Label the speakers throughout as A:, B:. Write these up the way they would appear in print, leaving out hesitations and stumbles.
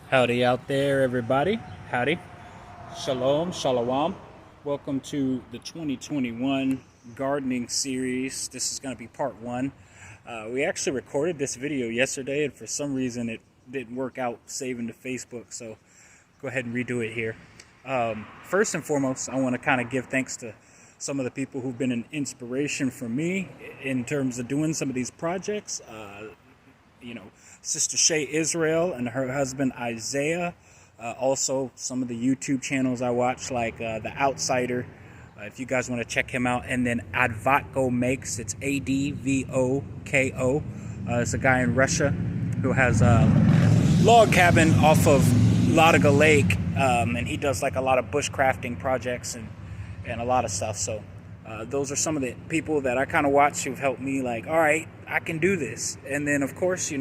A: Howdy out there, everybody. Howdy. Shalom, shalom. Welcome to the 2021 gardening series. This is going to be part one. We actually recorded this video yesterday, and for some reason it didn't work out saving to Facebook, so go ahead and redo it here. First and foremost, I want to kind of give thanks to some of the people who've been an inspiration for me in terms of doing some of these projects. Sister Shay Israel and her husband Isaiah. Also, some of the YouTube channels I watch, like The Outsider, if you guys want to check him out. And then Advoko Makes, it's Advoko. It's a guy in Russia who has a log cabin off of Ladoga Lake, and he does like a lot of bushcrafting projects and a lot of stuff. So those are some of the people that I kind of watch who've helped me, like, all right, I can do this. And then, of course,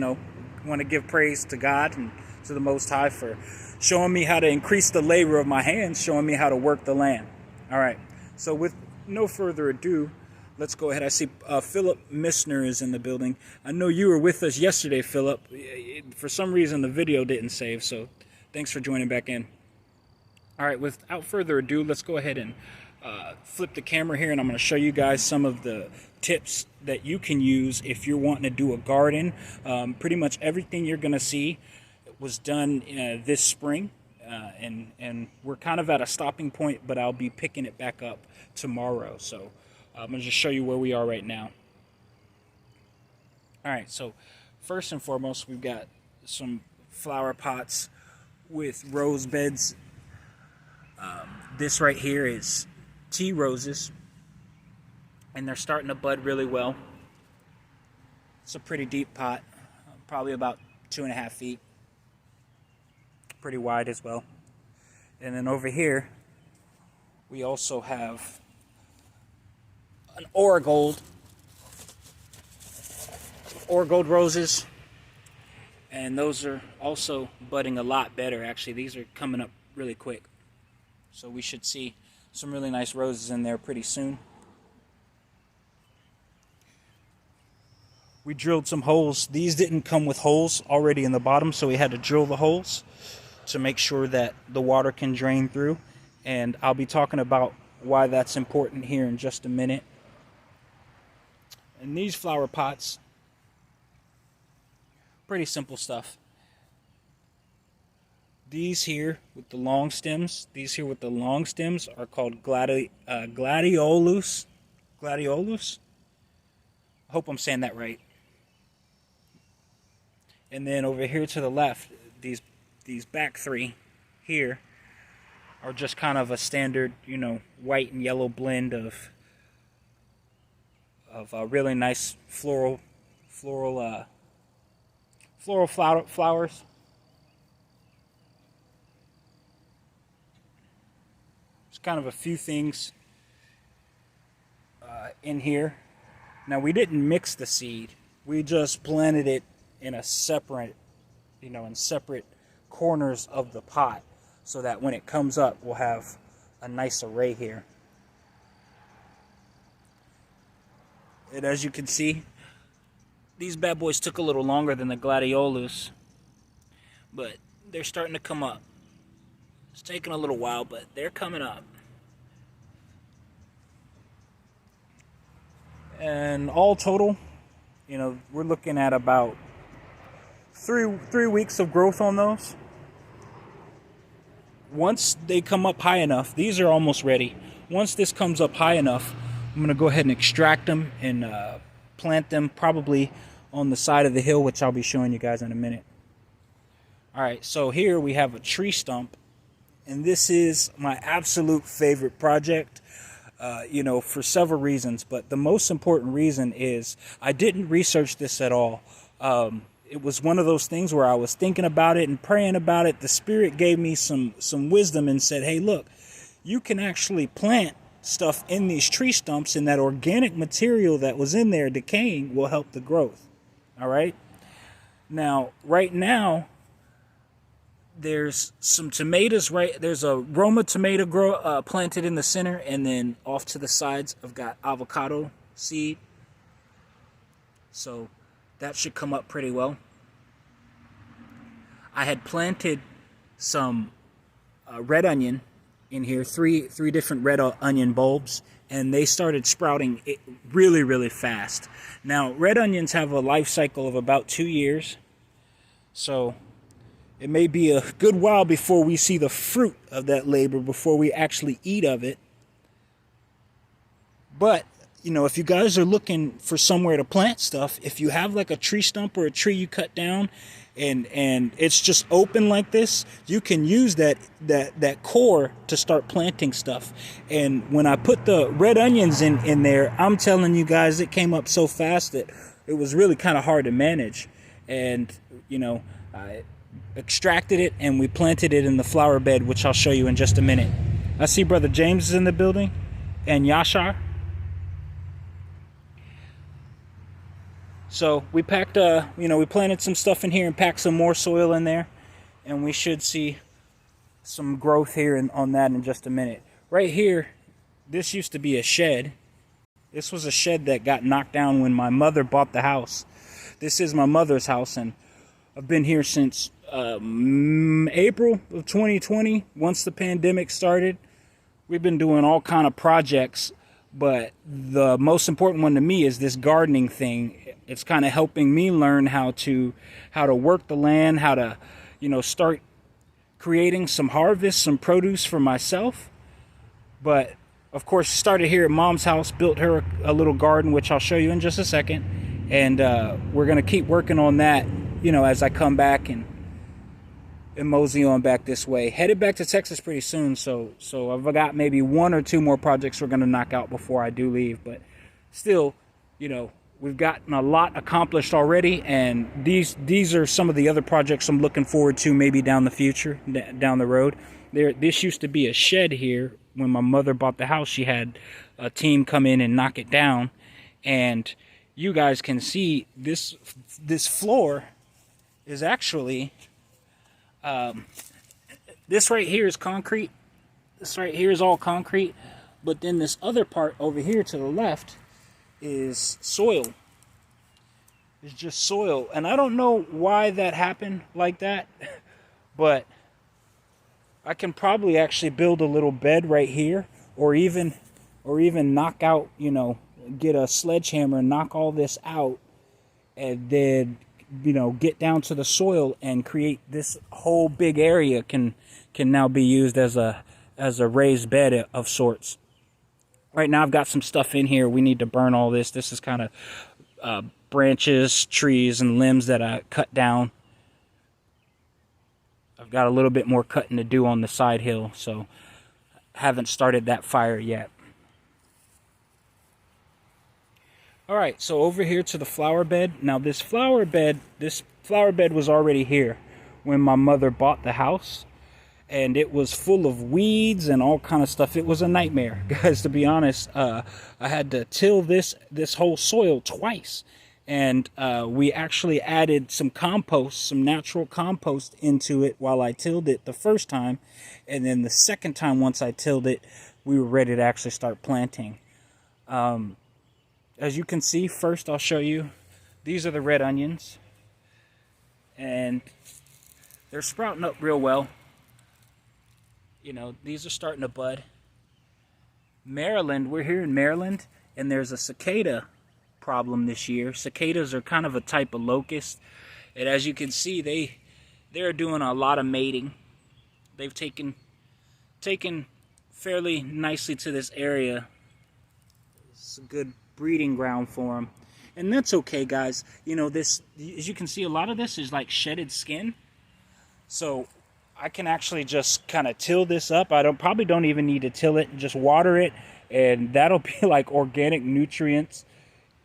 A: want to give praise to God and to the Most High for showing me how to increase the labor of my hands, showing me how to work the land. All right, so with no further ado, let's go ahead. I see Philip Missner is in the building. I know you were with us yesterday, Philip. For some reason, the video didn't save, so thanks for joining back in. All right, without further ado, let's go ahead and flip the camera here, and I'm going to show you guys some of the tips that you can use if you're wanting to do a garden. Pretty much everything you're going to see was done this spring, and we're kind of at a stopping point, but I'll be picking it back up tomorrow. So I'm going to just show you where we are right now. All right, so first and foremost, we've got some flower pots with rose beds. This right here is tea roses, and they're starting to bud really well. It's a pretty deep pot, probably about 2.5 feet, pretty wide as well. And then over here we also have an Origold roses, and those are also budding a lot better. Actually, these are coming up really quick, so we should see some really nice roses in there pretty soon. We drilled some holes. These didn't come with holes already in the bottom, so we had to drill the holes to make sure that the water can drain through. And I'll be talking about why that's important here in just a minute. And these flower pots, pretty simple stuff. These here with the long stems, are called gladiolus. Gladiolus? I hope I'm saying that right. And then over here to the left, these back three here are just kind of a standard, white and yellow blend of really nice floral flowers. There's kind of a few things in here. Now, we didn't mix the seed. We just planted it in separate corners of the pot, so that when it comes up, we'll have a nice array here. And as you can see, these bad boys took a little longer than the gladiolus, but they're starting to come up. It's taking a little while, but they're coming up. And all total, we're looking at about three weeks of growth on those. Once they come up high enough, these are almost ready. Once this comes up high enough, I'm going to go ahead and extract them and plant them probably on the side of the hill, which I'll be showing you guys in a minute. All right, so here we have a tree stump, and this is my absolute favorite project. For several reasons, but the most important reason is I didn't research this at all. It was one of those things where I was thinking about it and praying about it. The Spirit gave me some wisdom and said, hey, look, you can actually plant stuff in these tree stumps, and that organic material that was in there decaying will help the growth. All right? Now, right now, there's some tomatoes, right? There's a Roma tomato planted in the center, and then off to the sides I've got avocado seed. So that should come up pretty well. I had planted some red onion in here, three different red onion bulbs, and they started sprouting really, really fast. Now, red onions have a life cycle of about 2 years, so it may be a good while before we see the fruit of that labor, before we actually eat of it. But, you know, if you guys are looking for somewhere to plant stuff, if you have like a tree stump or a tree you cut down and it's just open like this, you can use that core to start planting stuff. And when I put the red onions in there, I'm telling you guys, it came up so fast that it was really kind of hard to manage. And, you know, I extracted it and we planted it in the flower bed, which I'll show you in just a minute. I see Brother James is in the building and Yashar. So we packed, we planted some stuff in here and packed some more soil in there, and we should see some growth here on that in just a minute. Right here, this used to be a shed. This was a shed that got knocked down when my mother bought the house. This is my mother's house, and I've been here since April of 2020. Once the pandemic started, we've been doing all kind of projects, but the most important one to me is this gardening thing. It's kind of helping me learn how to work the land, how to, start creating some harvest, some produce for myself. But of course, started here at Mom's house, built her a little garden, which I'll show you in just a second. And we're going to keep working on that, as I come back and mosey on back this way. Headed back to Texas pretty soon, so I've got maybe 1 or 2 more projects we're going to knock out before I do leave. But still, we've gotten a lot accomplished already, and these are some of the other projects I'm looking forward to maybe down the road. This used to be a shed here. When my mother bought the house, she had a team come in and knock it down, and you guys can see this floor is actually this right here is concrete. This right here is all concrete, but then this other part over here to the left is soil. It's just soil, and I don't know why that happened like that, but I can probably actually build a little bed right here, or even knock out, get a sledgehammer and knock all this out, and then get down to the soil and create this whole big area can now be used as a raised bed of sorts. Right now I've got some stuff in here. We need to burn all this. This is kind of branches, trees, and limbs that I cut down. I've got a little bit more cutting to do on the side hill, so haven't started that fire yet. All right, so over here to the flower bed. Now this flower bed was already here when my mother bought the house, and it was full of weeds and all kind of stuff. It was a nightmare, guys, to be honest. I had to till this whole soil twice, and we actually added some compost, some natural compost into it while I tilled it the first time, and then the second time, once I tilled it, we were ready to actually start planting. As you can see, first I'll show you, these are the red onions, and they're sprouting up real well. These are starting to bud. Maryland, we're here in Maryland, and there's a cicada problem this year. Cicadas are kind of a type of locust, and as you can see, they're doing a lot of mating. They've taken fairly nicely to this area. It's a good breeding ground for them, and that's okay, guys. This, as you can see, a lot of this is like shedded skin, so I can actually just kind of till this up. I probably don't even need to till it, just water it, and that'll be like organic nutrients.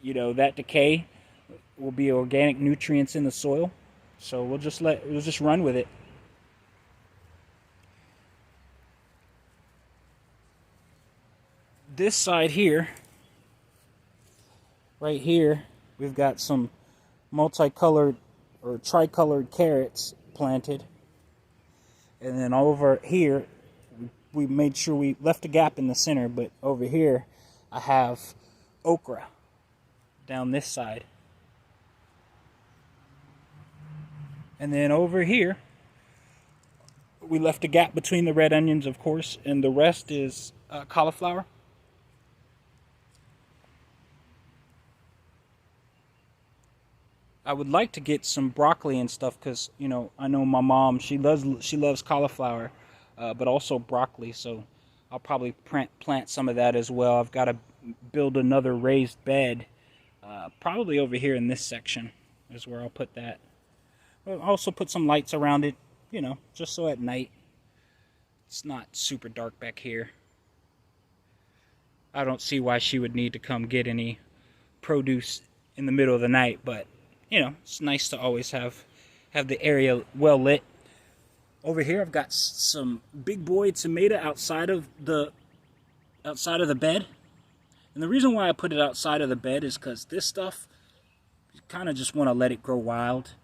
A: That decay will be organic nutrients in the soil. So we'll just run with it. This side here, right here, we've got some multicolored or tricolored carrots planted. And then over here, we made sure we left a gap in the center, but over here, I have okra down this side. And then over here, We left a gap between the red onions, of course, and the rest is cauliflower. I would like to get some broccoli and stuff because, you know, I know my mom, she loves cauliflower, but also broccoli. So I'll probably plant some of that as well. I've got to build another raised bed, probably over here in this section is where I'll put that. I'll also put some lights around it, you know, just so at night it's not super dark back here. I don't see why she would need to come get any produce in the middle of the night, but you know, it's nice to always have the area well lit. Over here, I've got some big boy tomato outside of the bed, and the reason why I put it outside of the bed is because this stuff, you kind of just want to let it grow wild.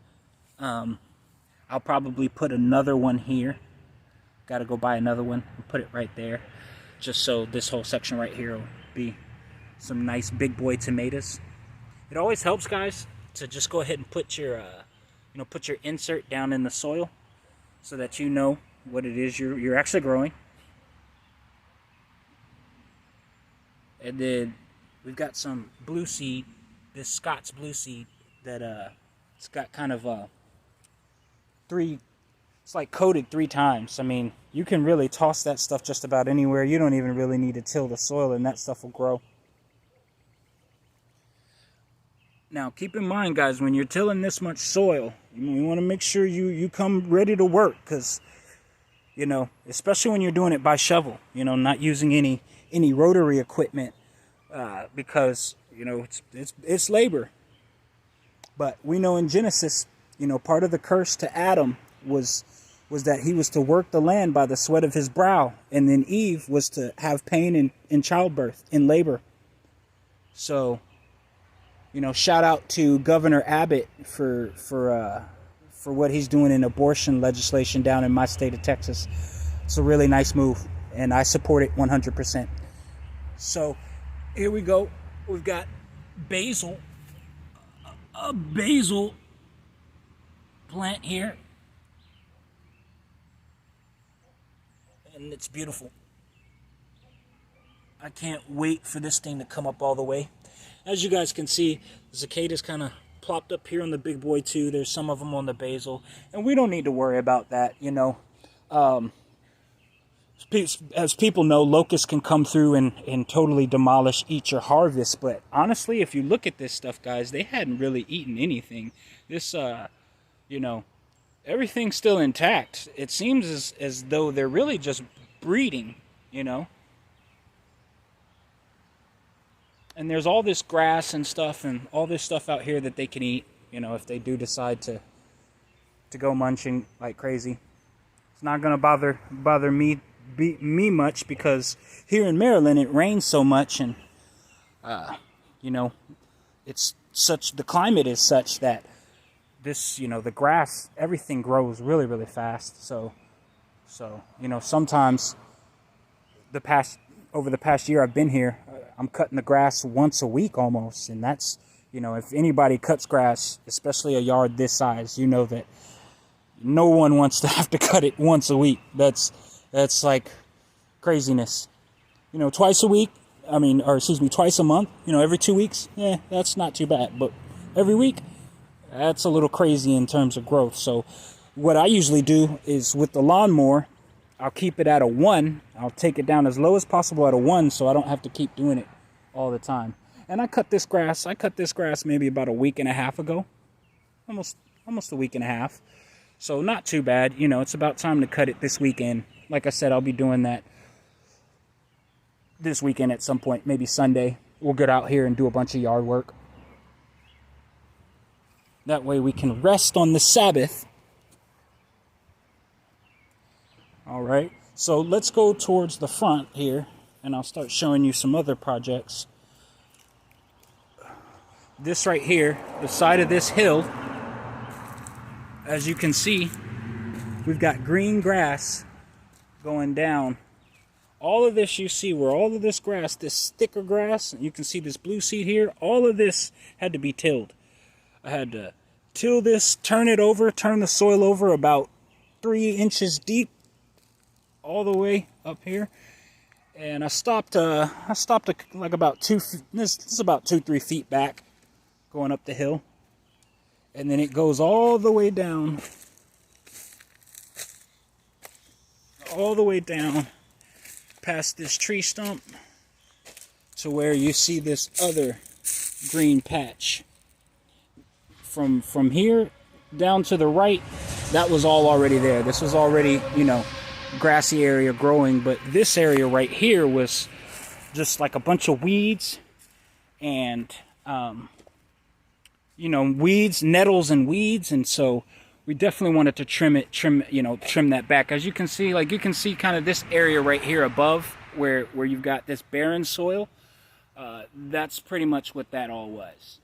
A: I'll probably put another one here. Got to go buy another one and put it right there, just so this whole section right here will be some nice big boy tomatoes. It always helps, guys, to just go ahead and put your put your insert down in the soil so that you know what it is you're actually growing. And then we've got some blue seed, this Scott's blue seed that it's got kind of it's like coated 3 times. I mean, you can really toss that stuff just about anywhere. You don't even really need to till the soil and that stuff will grow. Now, keep in mind, guys, when you're tilling this much soil, you want to make sure you come ready to work, because, you know, especially when you're doing it by shovel, you know, not using any rotary equipment, because, you know, it's labor. But we know in Genesis, you know, part of the curse to Adam was that he was to work the land by the sweat of his brow, and then Eve was to have pain in childbirth, in labor. So, you know, shout out to Governor Abbott for what he's doing in abortion legislation down in my state of Texas. It's a really nice move, and I support it 100%. So here we go. We've got basil, a basil plant here, and it's beautiful. I can't wait for this thing to come up all the way. As you guys can see, the cicadas kind of plopped up here on the big boy too. There's some of them on the basil, and we don't need to worry about that, you know. As people know, locusts can come through and totally demolish, eat your harvest. But honestly, if you look at this stuff, guys, they hadn't really eaten anything. This, you know, everything's still intact. It seems as though they're really just breeding, you know. And there's all this grass and stuff and all this stuff out here that they can eat, you know, if they do decide to go munching like crazy. It's not going to bother me much, because here in Maryland it rains so much, and you know, the climate is such that this, you know, the grass, everything grows really, really fast. So you know, sometimes over the past year I've been here, I'm cutting the grass once a week almost, and that's, you know, if anybody cuts grass, especially a yard this size, you know that no one wants to have to cut it once a week. That's like craziness. You know, twice a month, you know, every 2 weeks, that's not too bad. But every week, that's a little crazy in terms of growth. So what I usually do is with the lawnmower, I'll keep it at a 1. I'll take it down as low as possible at a 1, so I don't have to keep doing it all the time. And I cut this grass maybe about a week and a half ago. Almost a week and a half. So not too bad. You know, it's about time to cut it this weekend. Like I said, I'll be doing that this weekend at some point, maybe Sunday. We'll get out here and do a bunch of yard work. That way we can rest on the Sabbath. All right, so let's go towards the front here, and I'll start showing you some other projects. This right here, the side of this hill, as you can see, we've got green grass going down. All of this you see, where all of this grass, this thicker grass, you can see this blue seed here, all of this had to be tilled. I had to till this, turn the soil over about 3 inches deep, all the way up here. And I stopped like about 2 feet. This is about 2-3 feet back, going up the hill, and then it goes all the way down, past this tree stump to where you see this other green patch. From here down to the right, that was all already there. This was already, you know, grassy area growing, but this area right here was just like a bunch of weeds and you know, weeds, nettles and weeds, and so we definitely wanted to trim that back. As you can see, like you can see kind of this area right here above where you've got this barren soil. That's pretty much what that all was.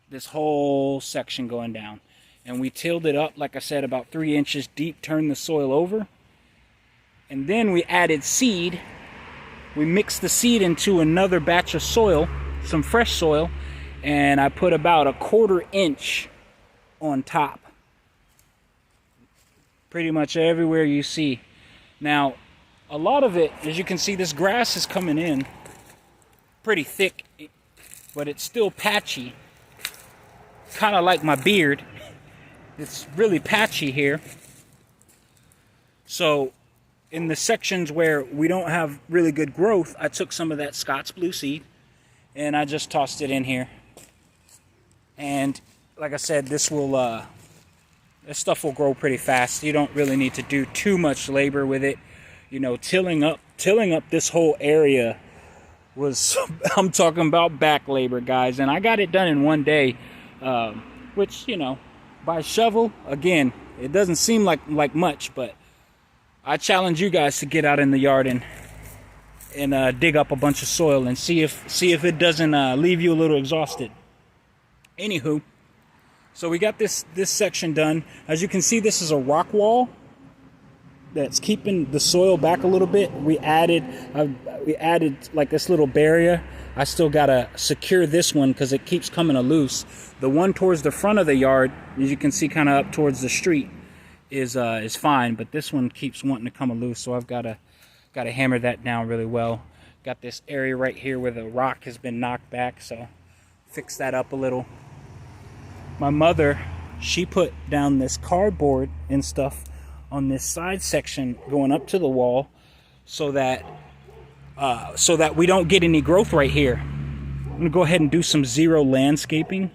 A: This whole section going down. And we tilled it up, like I said, about 3 inches deep, turned the soil over. And then we added seed. We mixed the seed into another batch of soil, some fresh soil, and I put about a 1/4 inch on top. Pretty much everywhere you see. Now, a lot of it, as you can see, this grass is coming in pretty thick, but it's still patchy. Kind of like my beard. It's really patchy here. So in the sections where we don't have really good growth, I took some of that Scots blue seed and I just tossed it in here. And like I said, this stuff will grow pretty fast. You don't really need to do too much labor with it. You know, tilling up this whole area was, I'm talking about back labor, guys. And I got it done in 1 day, which, you know, by shovel, again, it doesn't seem like much, but I challenge you guys to get out in the yard and dig up a bunch of soil and see if it doesn't leave you a little exhausted. Anywho, so we got this section done. As you can see, this is a rock wall that's keeping the soil back a little bit. We added like this little barrier. I still gotta secure this one because it keeps coming loose. The one towards the front of the yard, as you can see, kind of up towards the street, is fine, but this one keeps wanting to come loose. So I've gotta hammer that down really well. Got this area right here where the rock has been knocked back, so fix that up a little. My mother, she put down this cardboard and stuff on this side section going up to the wall so that we don't get any growth right here. I'm gonna go ahead and do some zero landscaping.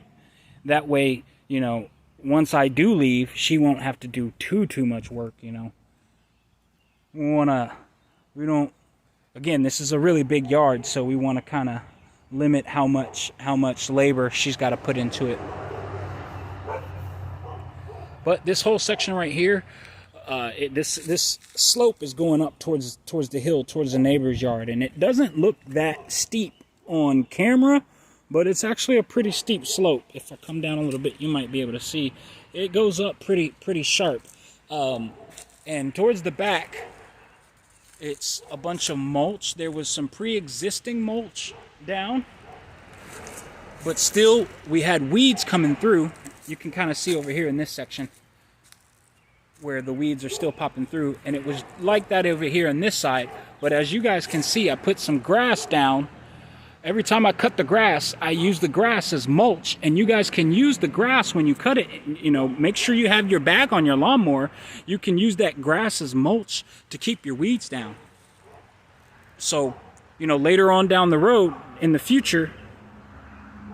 A: That way, you know, once I do leave, she won't have to do too much work, you know. Again, this is a really big yard, so we want to kind of limit how much labor she's got to put into it. But this whole section right here, this slope is going up towards the hill, towards the neighbor's yard, and it doesn't look that steep on camera, but it's actually a pretty steep slope. If I come down a little bit, you might be able to see it goes up pretty sharp. And towards the back, it's a bunch of mulch. There was some pre-existing mulch down, but still we had weeds coming through. You can kind of see over here in this section where the weeds are still popping through, and it was like that over here on this side. But as you guys can see, I put some grass down. Every time I cut the grass, I use the grass as mulch, and you guys can use the grass when you cut it. You know, make sure you have your bag on your lawnmower. You can use that grass as mulch to keep your weeds down. So, you know, later on down the road in the future,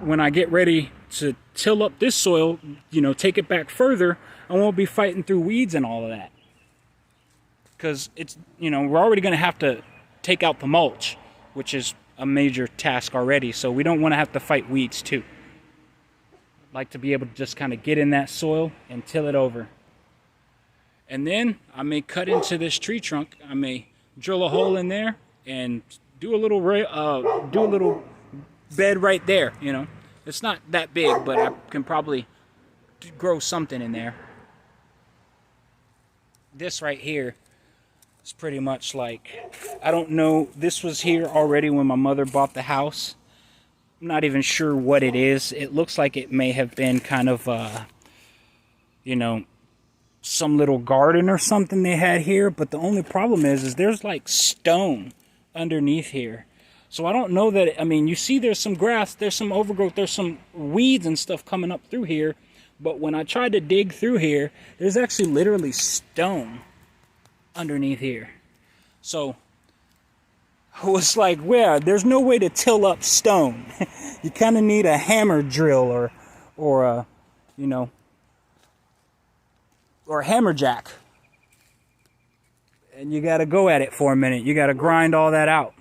A: when I get ready to till up this soil, you know, take it back further, I won't be fighting through weeds and all of that. Because it's, you know, we're already going to have to take out the mulch, which is a major task already. So we don't want to have to fight weeds too. I'd like to be able to just kind of get in that soil and till it over. And then I may cut into this tree trunk. I may drill a hole in there and do a little bed right there, you know. It's not that big, but I can probably grow something in there. This right here is pretty much like, I don't know, this was here already when my mother bought the house. I'm not even sure what it is. It looks like it may have been kind of, you know, some little garden or something they had here, but the only problem is there's like stone underneath here. So I don't know that, I mean, you see there's some grass, there's some overgrowth, there's some weeds and stuff coming up through here, but when I tried to dig through here, there's actually literally stone underneath here. So I was like, well, there's no way to till up stone. You kind of need a hammer drill or a, you know, or a hammer jack. And you got to go at it for a minute. You got to grind all that out.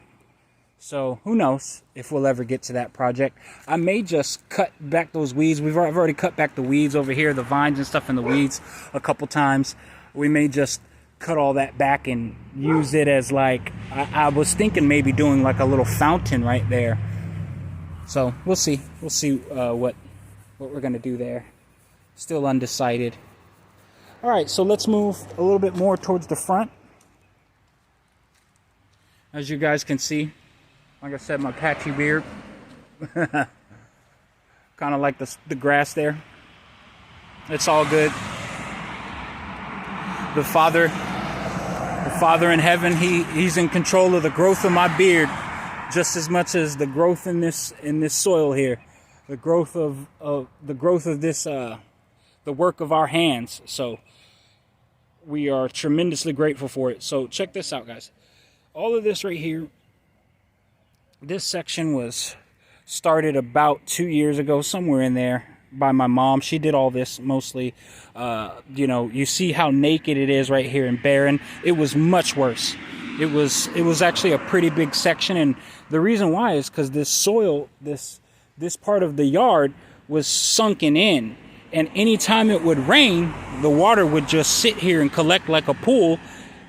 A: So who knows if we'll ever get to that project. I may just cut back those weeds. I've already cut back the weeds over here, the vines and stuff in the weeds a couple times. We may just cut all that back and use it as like, I was thinking maybe doing like a little fountain right there. So we'll see. We'll see what we're going to do there. Still undecided. All right, so let's move a little bit more towards the front. As you guys can see, like I said, my patchy beard. Kind of like the grass there. It's all good. The Father in heaven, he's in control of the growth of my beard just as much as the growth in this soil here. The growth of this the work of our hands. So we are tremendously grateful for it. So check this out, guys. All of this right here, this section was started about 2 years ago, somewhere in there, by my mom. She did all this mostly. You know, you see how naked it is right here and barren. It was much worse. It was actually a pretty big section, and the reason why is because this soil, this part of the yard was sunken in, and anytime it would rain, the water would just sit here and collect like a pool,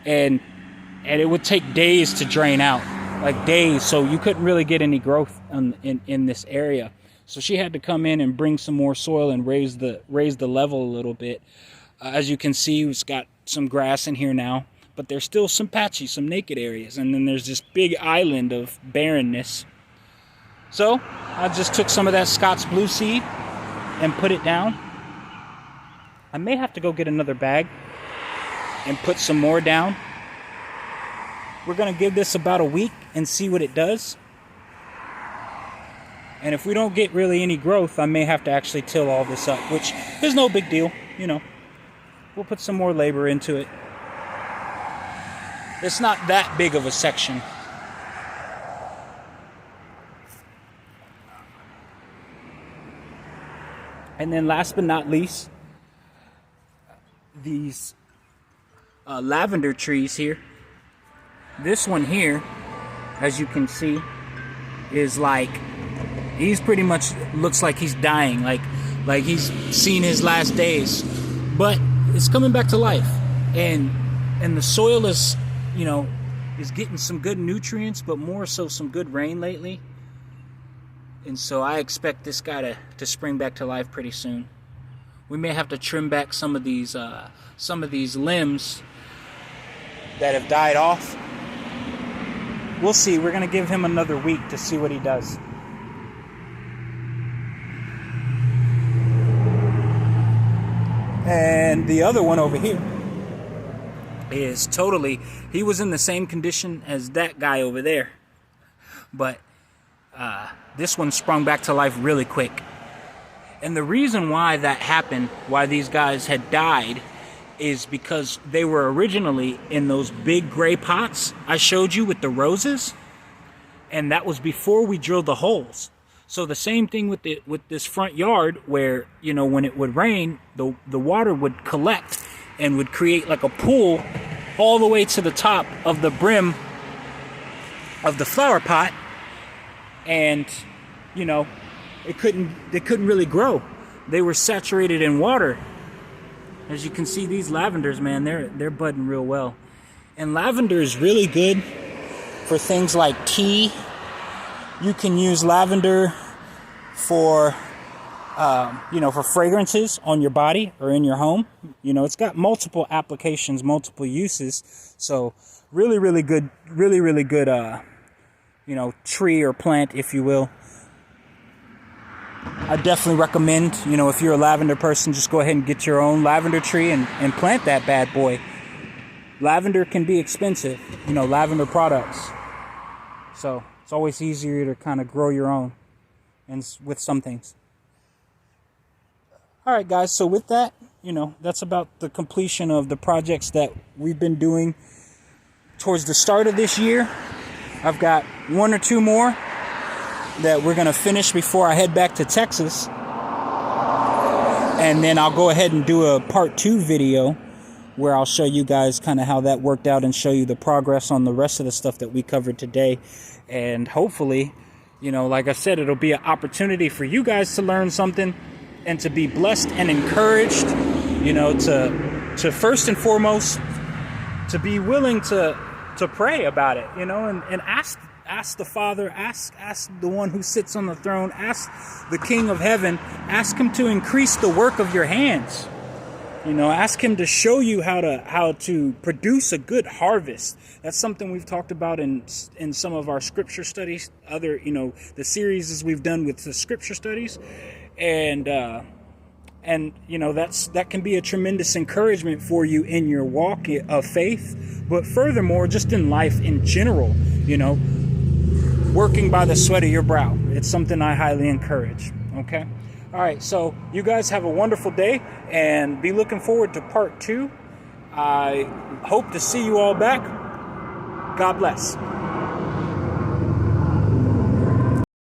A: and it would take days to drain out, like days. So you couldn't really get any growth in this area. So she had to come in and bring some more soil and raise the level a little bit. As you can see, it's got some grass in here now, but there's still some patchy, some naked areas, and then there's this big island of barrenness. So I just took some of that Scott's blue seed and put it down. I may have to go get another bag and put some more down. We're going to give this about a week and see what it does. And if we don't get really any growth, I may have to actually till all this up, which is no big deal, you know. We'll put some more labor into it. It's not that big of a section. And then last but not least, these lavender trees here. This one here, as you can see, is like, he's pretty much looks like he's dying, like he's seen his last days, but it's coming back to life, and the soil is, you know, is getting some good nutrients, but more so some good rain lately, and so I expect this guy to spring back to life pretty soon. We may have to trim back some of these limbs that have died off. We'll see. We're going to give him another week to see what he does. And the other one over here is totally, he was in the same condition as that guy over there. But this one sprung back to life really quick. And the reason why that happened, why these guys had died, is because they were originally in those big gray pots I showed you with the roses, and that was before we drilled the holes. So the same thing with this front yard, where, you know, when it would rain, the water would collect and would create like a pool all the way to the top of the brim of the flower pot, and, you know, they couldn't really grow. They were saturated in water. As you can see, these lavenders, man, they're budding real well. And lavender is really good for things like tea. You can use lavender for, you know, for fragrances on your body or in your home. You know, it's got multiple applications, multiple uses. So really, really good, you know, tree or plant, if you will. I definitely recommend, you know, if you're a lavender person, just go ahead and get your own lavender tree and plant that bad boy. Lavender can be expensive, you know, lavender products. So it's always easier to kind of grow your own and with some things. All right, guys. So with that, you know, that's about the completion of the projects that we've been doing towards the start of this year. I've got 1 or 2 more that we're going to finish before I head back to Texas. And then I'll go ahead and do a part 2 video where I'll show you guys kind of how that worked out and show you the progress on the rest of the stuff that we covered today. And hopefully, you know, like I said, it'll be an opportunity for you guys to learn something and to be blessed and encouraged, you know, to first and foremost, to be willing to pray about it, you know, and ask the Father, ask the one who sits on the throne, ask the King of Heaven, ask him to increase the work of your hands. You know, ask him to show you how to produce a good harvest. That's something we've talked about in some of our scripture studies, other, you know, the series we've done with the scripture studies. And you know, that can be a tremendous encouragement for you in your walk of faith, but furthermore, just in life in general, you know, working by the sweat of your brow. It's something I highly encourage. Okay. All right. So you guys have a wonderful day and be looking forward to part 2. I hope to see you all back. God bless.